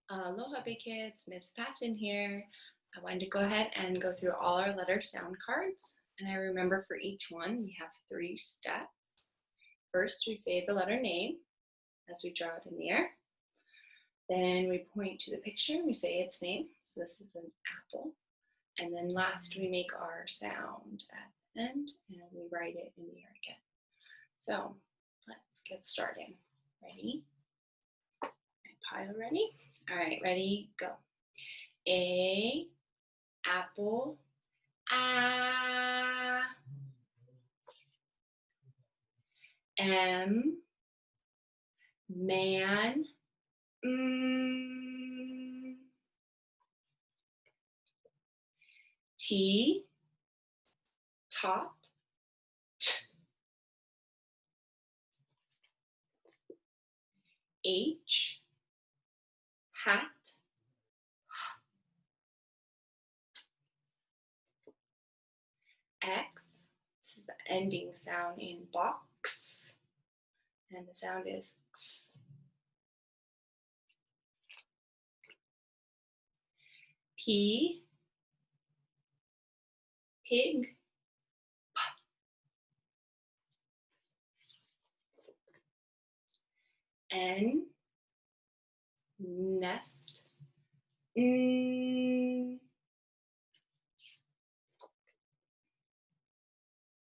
Aloha, big kids. Miss Patton here. I wanted to go ahead and go through all our letter sound cards. And I remember for each one, we have 3 steps. First, we say the letter name as we draw it in the air. Then we point to the picture, we say its name. So this is an apple. And then last, we make our sound at the end and we write it in the air again. So let's get started. Ready? Pile ready? All right, ready, go. A, apple, ah. M, man, mm. T, top, t. H, hat, X, this is the ending sound in box, and the sound is x. P, pig, N, nest,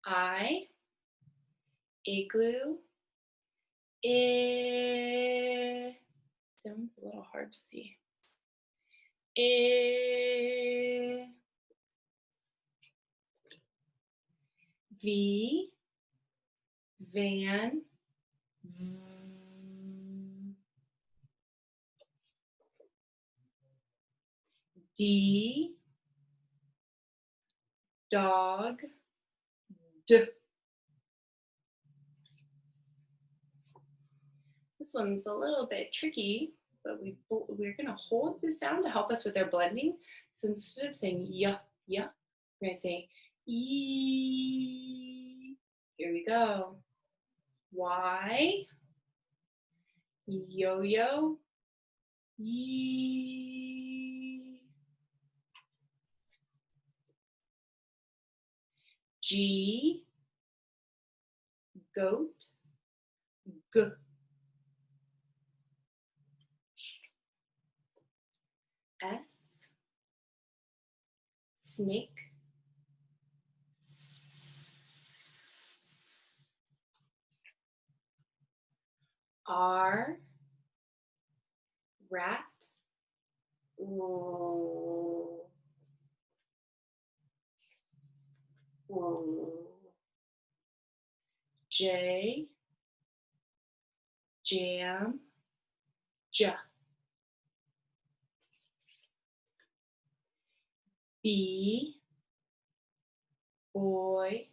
I, igloo, sounds a little hard to see. V, van, D, dog, D. This one's a little bit tricky, but we're gonna hold this sound to help us with our blending. So instead of saying yeah, yeah, we're gonna say E. Here we go. Y, yo-yo, E. G, goat, G. S, snake, R, rat, ooh, ooh. J, jam, J. B, boy,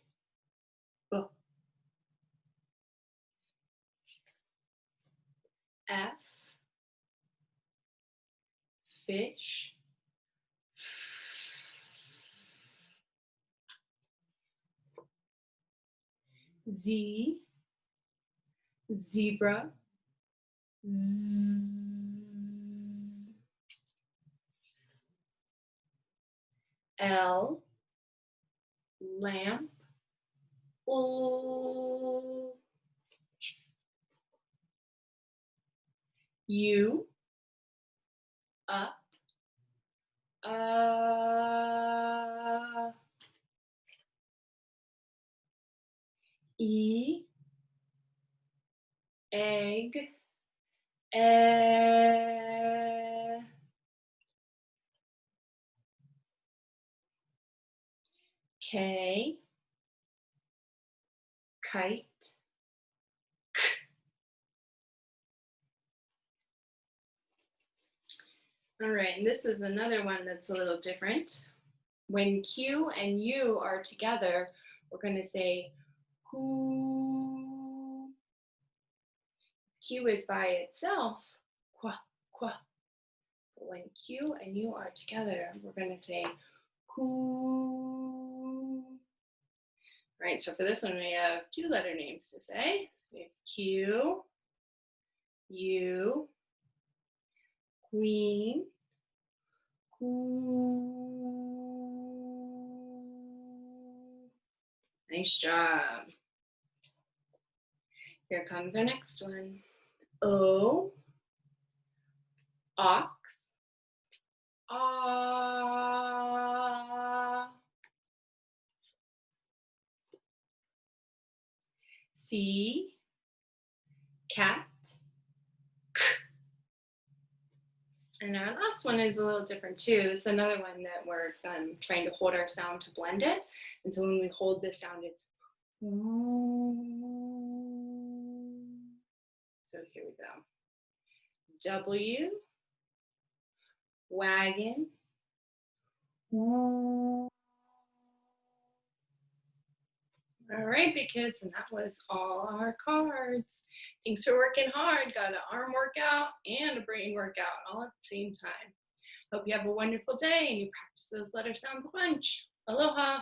B. F, fish, Z, zebra, Z. L, lamp, O. U, up, E, egg, K, kite, K. All right, and this is another one that's a little different. When Q and U are together, we're going to say who. Q is by itself, qua, qua. But when Q and U are together, we're going to say who. All right, so for this one, we have 2 letter names to say. So we have Q, U, queen, nice job. Here comes our next one. O, ox, ah. C, cat, k. And our last one is a little different too. This is another one that we're trying to hold our sound to blend it. And so when we hold the sound, it's so here we go. W, wagon, all right, big kids, and that was all our cards. Thanks for working hard. Got an arm workout and a brain workout all at the same time. Hope you have a wonderful day and you practice those letter sounds a bunch. Aloha.